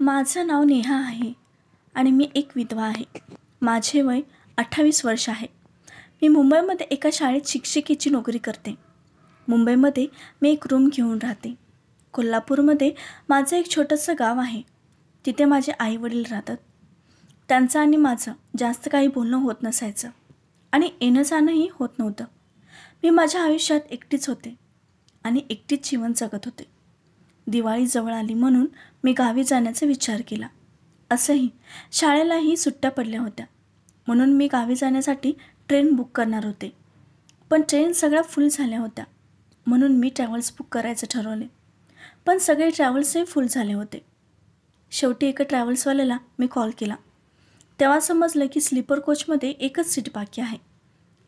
माझं नाव नेहा आहे आणि मी एक विधवा आहे. माझे वय 28 वर्ष आहे. मी मुंबईमध्ये एका शाळेत शिक्षिकेची नोकरी करते. मुंबईमध्ये मी एक रूम घेऊन राहते. कोल्हापूरमध्ये माझं एक छोटंसं गाव आहे. तिथे माझे आईवडील राहतात. त्यांचं आणि माझं जास्त काही बोलणं होत नसायचं आणि येणं जाणंही होत नव्हतं. मी माझ्या आयुष्यात एकटीच होते आणि एकटीच जीवन जगत होते. दिवाळी जवळ आली म्हणून मी गावी जाण्याचा विचार केला. असंही शाळेलाही सुट्ट्या पडल्या होत्या म्हणून मी गावी जाण्यासाठी ट्रेन बुक करणार होते. पण ट्रेन सगळ्या फुल झाल्या होत्या म्हणून मी ट्रॅव्हल्स बुक करायचं ठरवले. पण सगळे ट्रॅव्हल्सही फुल झाले होते. शेवटी एका ट्रॅव्हल्सवाल्याला मी कॉल केला. तेव्हा समजलं की स्लीपर कोचमध्ये एकच सीट बाकी आहे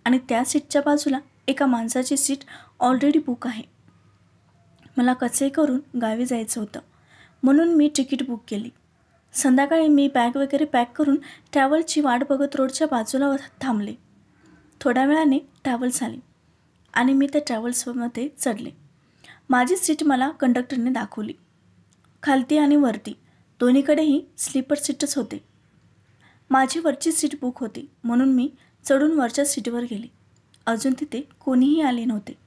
आणि त्या सीटच्या बाजूला एका माणसाची सीट ऑलरेडी बुक आहे. मला कसे करून गावी जायचं होतं म्हणून मी तिकीट बुक केली. संध्याकाळी मी बॅग वगैरे पॅक करून ट्रॅव्हल्सची वाट बघत रोडच्या बाजूला थांबले. थोड्या वेळाने ट्रॅव्हल्स आले आणि मी त्या ट्रॅव्हल्समध्ये चढले. माझी सीट मला कंडक्टरने दाखवली. खालती आणि वरती दोन्हीकडेही स्लीपर सीटच होते. माझी वरची सीट बुक होती म्हणून मी चढून वरच्या सीटवर गेले. अजून तिथे कोणीही आले नव्हते.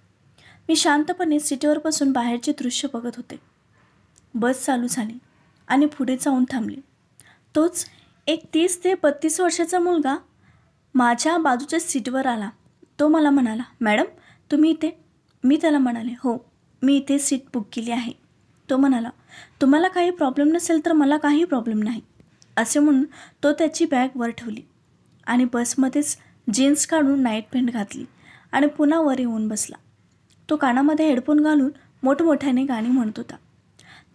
मी शांतपणे सीटेवर बसून बाहेरचे दृश्य बघत होते. बस चालू झाली आणि पुढे जाऊन थांबली. तोच एक 30 ते 32 वर्षाचा मुलगा माझ्या बाजूच्या सीटवर आला. तो मला म्हणाला, "मॅडम तुम्ही इथे?" मी त्याला म्हणाले, "हो मी इथे सीट बुक केली आहे." तो म्हणाला, "तुम्हाला काही प्रॉब्लेम नसेल तर मला काही प्रॉब्लेम नाही." असे म्हणून तो त्याची बॅग वर ठेवली आणि बसमध्येच जीन्स काढून नाईट पॅन्ट घातली आणि पुन्हा वर येऊन बसला. तो कानामध्ये हेडफोन घालून मोठमोठ्याने गाणी म्हणत होता.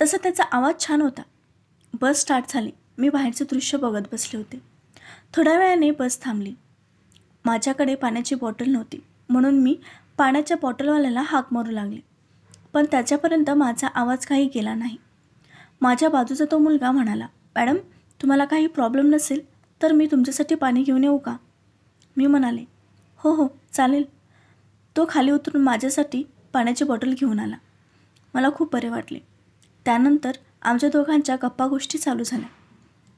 तसा त्याचा आवाज छान होता. बस स्टार्ट झाली. मी बाहेरचं दृश्य बघत बसले होते. थोड्या वेळाने बस थांबली. माझ्याकडे पाण्याची बॉटल नव्हती म्हणून मी पाण्याच्या बॉटलवाल्याला हाक मारू लागले. पण त्याच्यापर्यंत माझा आवाज काही गेला नाही. माझ्या बाजूचा तो मुलगा म्हणाला, "मॅडम तुम्हाला काही प्रॉब्लेम नसेल तर मी तुमच्यासाठी पाणी घेऊन येऊ का?" मी म्हणाले, "हो हो चालेल." तो खाली उतरून माझ्यासाठी पाण्याची बॉटल घेऊन आला. मला खूप बरे वाटले. त्यानंतर आमच्या दोघांच्या गप्पा गोष्टी चालू झाल्या.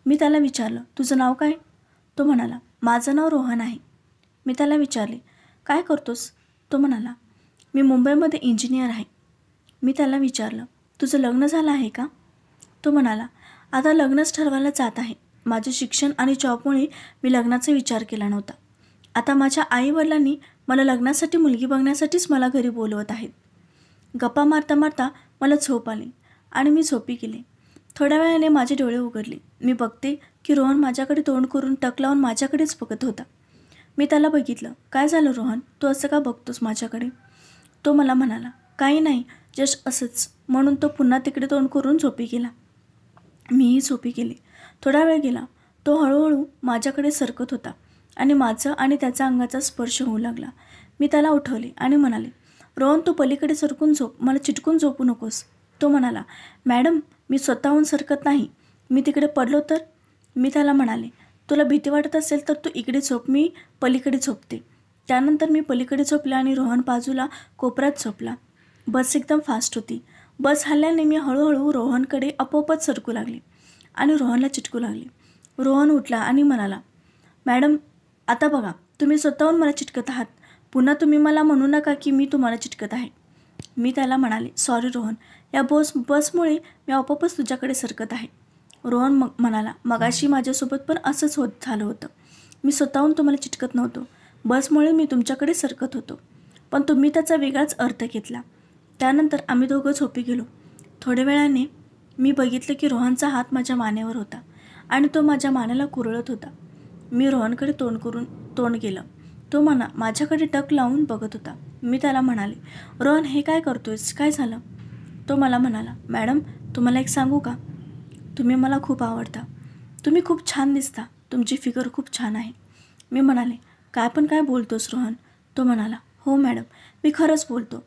मी त्याला विचारलं, "तुझं नाव काय?" तो म्हणाला, "माझं नाव रोहन आहे." मी त्याला विचारले, "काय करतोस?" तो म्हणाला, "मी मुंबईमध्ये इंजिनियर आहे." मी त्याला विचारलं, "तुझं लग्न झालं आहे का?" तो म्हणाला, "आता लग्नच ठरवायला जात आहे. माझे शिक्षण आणि जॉबमुळे मी लग्नाचा विचार केला नव्हता. आता माझ्या आईवडिलांनी मला लग्नासाठी मुलगी बघण्यासाठीच मला घरी बोलवत आहेत." गप्पा मारता मारता मला झोप आली आणि मी झोपी गेले. थोड्या वेळाने माझे डोळे उघडले. मी बघते की रोहन माझ्याकडे तोंड करून टक लावून माझ्याकडेच बघत होता. मी त्याला बघितलं. "काय झालं रोहन, तू असं का बघतोस माझ्याकडे?" तो मला म्हणाला, "काही नाही, जस्ट असंच." म्हणून तो पुन्हा तिकडे तोंड करून झोपी गेला. मीही झोपी गेले. थोडा वेळ गेला. तो हळूहळू माझ्याकडे सरकत होता आणि माझं आणि त्याचा अंगाचा स्पर्श होऊ लागला. मी त्याला उठवले आणि म्हणाले, "रोहन तू पलीकडे सरकून झोप, मला चिटकून झोपू नकोस." तो म्हणाला, "मॅडम मी स्वतःहून सरकत नाही, मी तिकडे पडलो तर?" मी त्याला म्हणाले, "तुला भीती वाटत असेल तर तू इकडे झोप, मी पलीकडे झोपते." त्यानंतर मी पलीकडे झोपले आणि रोहन बाजूला कोपऱ्यात झोपला. बस एकदम फास्ट होती. बस हलल्याने मी हळूहळू रोहनकडे आपोआपच सरकू लागले आणि रोहनला चिटकू लागले. रोहन उठला आणि म्हणाला, "मॅडम आता बघा, तुम्ही स्वतःहून मला चिटकत आहात. पुन्हा तुम्ही मला म्हणू नका की मी तुम्हाला चिटकत आहे." मी त्याला म्हणाले, "सॉरी रोहन, या बसमुळे मी आपोआपच तुझ्याकडे सरकत आहे." रोहन म्हणाला, "मगाशी माझ्यासोबत पण असंच झालं होतं. मी स्वतःहून तुम्हाला चिटकत नव्हतो. बसमुळे मी तुमच्याकडे सरकत होतो. पण तुम्ही त्याचा वेगळाच अर्थ घेतला." त्यानंतर आम्ही दोघं झोपी गेलो. थोड्या वेळाने मी बघितलं की रोहनचा हात माझ्या मानेवर होता आणि तो माझ्या मानेला कुरळत होता. मी रोहनकडे तोंड केलं. तो माझ्याकडे टक लावून बघत होता. मी त्याला म्हणाले, "रोहन हे काय करतोयस, काय झालं?" तो मला म्हणाला, "मॅडम तुम्हाला एक सांगू का? तुम्ही मला खूप आवडता. तुम्ही खूप छान दिसता. तुमची फिगर खूप छान आहे." मी म्हणाले, काय बोलतोस रोहन?" तो म्हणाला, "हो मॅडम, मी खरंच बोलतो."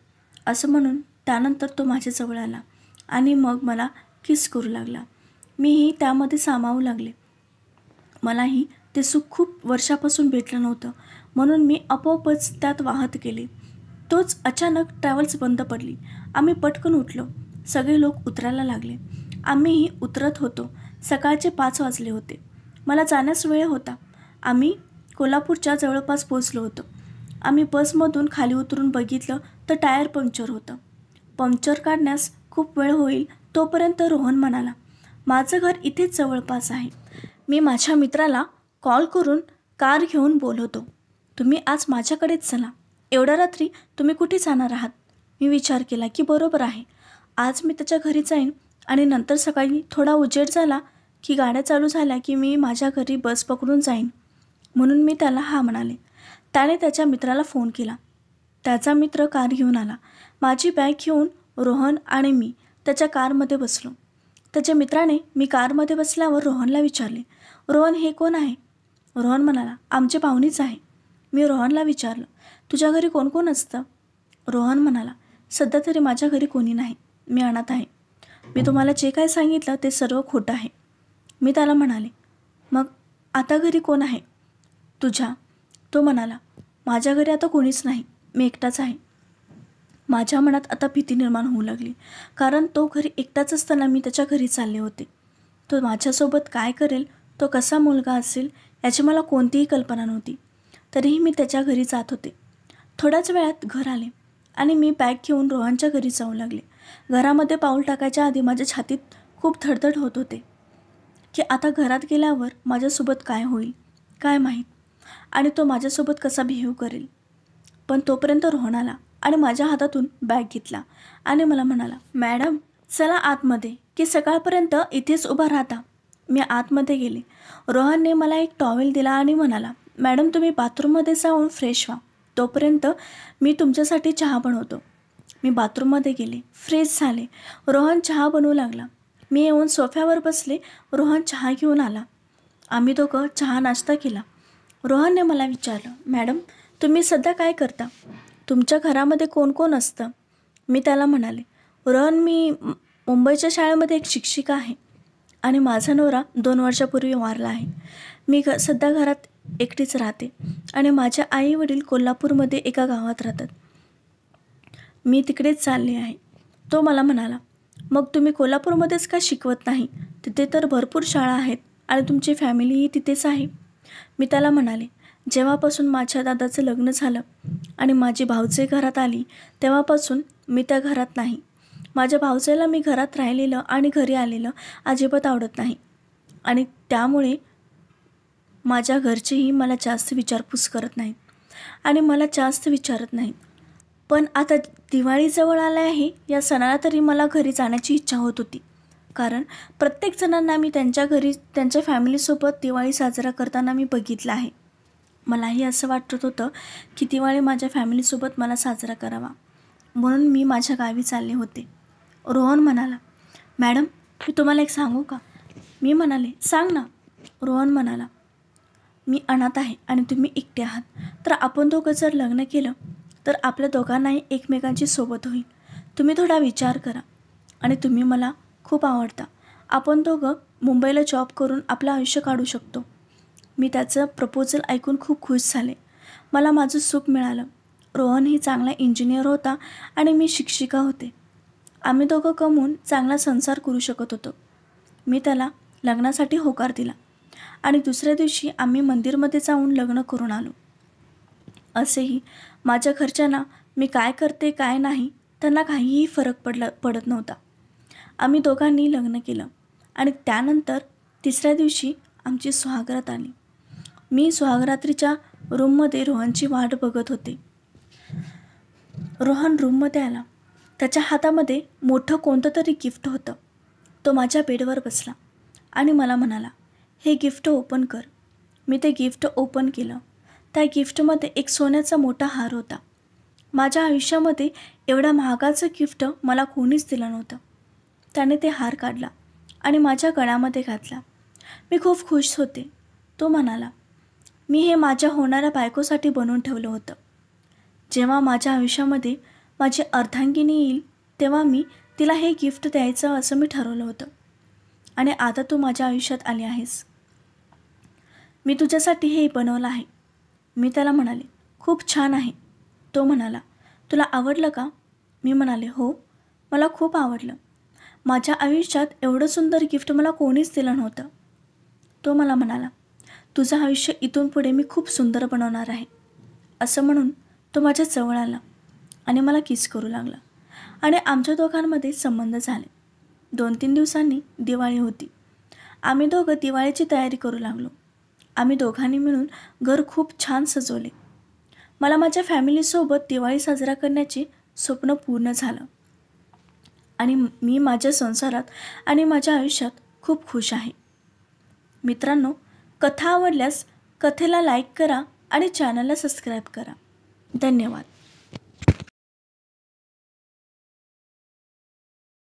असं म्हणून त्यानंतर तो माझ्याजवळ आला आणि मग मला किस करू लागला. मीही त्यामध्ये सामावू लागले. मलाही ते सुख खूप वर्षापासून भेटलं नव्हतं म्हणून मी आपोआपच त्यात वाहत गेले. तोच अचानक ट्रॅव्हल्स बंद पडली. आम्ही पटकन उठलो. सगळे लोक उतरायला लागले. आम्हीही उतरत होतो सकाळचे 5 वाजले होते. मला जाण्यास वेळ होता. आम्ही कोल्हापूरच्या जवळपास पोचलो होतो. आम्ही बसमधून खाली उतरून बघितलं तर टायर पंक्चर होतं. पंक्चर काढण्यास खूप वेळ होईल तोपर्यंत रोहन म्हणाला, माझं घर इथेच जवळपास आहे. मी माझ्या मित्राला कॉल करून कार घेऊन बोलवतो. तुम्ही आज माझ्याकडेच चला. एवढ्या रात्री तुम्ही कुठे जाणार आहात? मी विचार केला की बरोबर आहे. आज मी त्याच्या घरी जाईन आणि नंतर सकाळी थोडा उजेड झाला की गाड्या चालू झाल्या की मी माझ्या घरी बस पकडून जाईन. म्हणून मी त्याला हा म्हणाले. त्याने त्याच्या मित्राला फोन केला. त्याचा मित्र कार घेऊन आला. माझी बॅग घेऊन रोहन आणि मी त्याच्या कारमध्ये बसलो. त्याच्या मित्राने मी कारमध्ये बसल्यावर रोहनला विचारले, रोहन हे कोण आहे? रोहन म्हणाला, आमचे पाहुणेच आहे. मी रोहनला विचारलं, तुझ्या घरी कोण कोण असतं? रोहन म्हणाला, सध्या तरी माझ्या घरी कोणी नाही. मी अनाथ आहे. मी तुम्हाला जे काय सांगितलं ते सर्व खोटं आहे. मी त्याला म्हणाले, मग आता घरी कोण आहे तुझ्या? तो म्हणाला, माझ्या घरी आता कोणीच नाही. मी एकटाच आहे. माझ्या मनात आता भीती निर्माण होऊ लागली, कारण तो घरी एकटाच असताना मी त्याच्या घरी चालले होते. तो माझ्यासोबत काय करेल, तो कसा मुलगा असेल याची मला कोणतीही कल्पना नव्हती. तरीही मी त्याच्या घरी जात होते. थोड्याच वेळात घर आले आणि मी बॅग घेऊन रोहनच्या घरी जाऊ लागले. घरामध्ये पाऊल टाकायच्या आधी माझ्या छातीत खूप धडधड होत होते की आता घरात गेल्यावर माझ्यासोबत काय होईल काय माहीत, आणि तो माझ्यासोबत कसा बिहेव करेल. पण तोपर्यंत रोहन आला आणि माझ्या हातातून बॅग घेतला आणि मला म्हणाला, मॅडम चला आतमध्ये की सकाळपर्यंत इथेच उभा राहता. मी आतमध्ये गेले. रोहनने मला एक टॉवेल दिला आणि म्हणाला, मॅडम तुम्ही बाथरूममध्ये जाऊन फ्रेश व्हा. तोपर्यंत मी तुमच्यासाठी चहा बनवतो. मी बाथरूममध्ये गेले, फ्रेश झाले. रोहन चहा बनवू लागला. मी येऊन सोफ्यावर बसले. रोहन चहा घेऊन आला. आम्ही दोघं चहा नाश्ता केला. रोहनने मला विचारलं, मॅडम तुम्ही सध्या काय करता? तुमच्या घरामध्ये कोण कोण असतं? मी त्याला म्हणाले, रोहन मी मुंबईच्या शाळेमध्ये एक शिक्षिका आहे आणि माझा नवरा 2 वर्षापूर्वी वारला आहे. मी सध्या घरात एकटीच राहते आणि माझे आई वडील कोल्हापूरमध्ये एका गावात राहतात. मी तिकडेच चालले आहे. तो मला म्हणाला, मग तुम्ही कोल्हापूरमध्येच का शिकवत नाही? तिथे तर भरपूर शाळा आहेत आणि तुमची फॅमिलीही तिथेच आहे. मी त्याला म्हणाले, जेव्हापासून माझ्या दादाचं लग्न झालं आणि माझी भाऊजे घरात आली तेव्हापासून मी त्या घरात नाही. माझ्या भाऊजेला मी घरात राहिलेलं आणि घरी आलेलं अजिबात आवडत नाही आणि त्यामुळे माझ्या घरचेही मला जास्त विचारपूस करत नाहीत आणि मला जास्त विचारत नाहीत. पण आता दिवाळी जवळ आली आहे. या सणाला तरी मला घरी जाण्याची इच्छा होत होती, कारण प्रत्येक जणांना मी त्यांच्या घरी त्यांच्या फॅमिलीसोबत दिवाळी साजरा करताना मी बघितलं आहे. मलाही असं वाटत होतं की दिवाळी माझ्या फॅमिलीसोबत मला साजरा करावा, म्हणून मी माझ्या गावी चालले होते. रोहन म्हणाला, मॅडम मी तुम्हाला एक सांगू का? मी म्हणाले, सांग ना. रोहन म्हणाला, मी अनाथ आहे आणि तुम्ही एकटे आहात, तर आपण दोघं जर लग्न केलं तर आपल्या दोघांनाही एकमेकांची सोबत होईल. तुम्ही थोडा विचार करा आणि तुम्ही मला खूप आवडता. आपण दोघं मुंबईला जॉब करून आपलं आयुष्य काढू शकतो. मी त्याचं प्रपोजल ऐकून खूप खुश झाले. मला माझं सुख मिळालं. रोहनही चांगला इंजिनियर होता आणि मी शिक्षिका होते. आम्ही दोघं कमवून चांगला संसार करू शकत होतो. मी त्याला लग्नासाठी होकार दिला आणि दुसऱ्या दिवशी आम्ही मंदिरमध्ये जाऊन लग्न करून आलो. असेही माझ्या घरच्यांना मी काय करते काय नाही त्यांना काहीही फरक पडत नव्हता. आम्ही दोघांनी लग्न केलं आणि त्यानंतर तिसऱ्या दिवशी आमची सुहागरात आली. मी सुहागरात्रीच्या रूममध्ये रोहनची वाट बघत होते. रोहन रूममध्ये आला. त्याच्या हातामध्ये मोठं कोणतं तरी गिफ्ट होतं. तो माझ्या बेडवर बसला आणि मला म्हणाला, हे गिफ्ट ओपन कर. मी ते गिफ्ट ओपन केलं. त्या गिफ्टमध्ये एक सोन्याचा मोठा हार होता. माझ्या आयुष्यामध्ये एवढ्या महागाचं गिफ्ट मला कोणीच दिलं नव्हतं. त्याने ते हार काढला आणि माझ्या गळ्यामध्ये घातला. मी खूप खुश होते. तो म्हणाला, मी हे माझ्या होणाऱ्या बायकोसाठी बनवून ठेवलं होतं. जेव्हा माझ्या आयुष्यामध्ये माझी अर्धांगिनी येईल तेव्हा मी तिला हे गिफ्ट द्यायचं असं मी ठरवलं होतं आणि आता तू माझ्या आयुष्यात आली आहेस. मी तुझ्यासाठी हे बनवलं आहे. मी त्याला म्हणाले, खूप छान आहे. तो म्हणाला, तुला आवडलं का? मी म्हणाले, हो मला खूप आवडलं. माझ्या आयुष्यात एवढं सुंदर गिफ्ट मला कोणीच दिलं नव्हतं. तो मला म्हणाला, तुझं आयुष्य इथून पुढे मी खूप सुंदर बनवणार आहे. असं म्हणून तो माझ्या जवळ आला आणि मला किस करू लागला आणि आमच्या दोघांमध्ये संबंध झाले. 2-3 दिवसांनी दिवाळी होती. आम्ही दोघं दिवाळीची तयारी करू लागलो. आम्ही दोघांनी मिळून घर खूप छान सजवले. मला माझ्या फॅमिलीसोबत दिवाळी साजरा करण्याचे स्वप्न पूर्ण झालं आणि मी माझ्या संसारात आणि माझ्या आयुष्यात खूप खुश आहे. मित्रांनो, कथा आवडल्यास कथेला लाईक करा आणि चॅनलला सबस्क्राईब करा. धन्यवाद.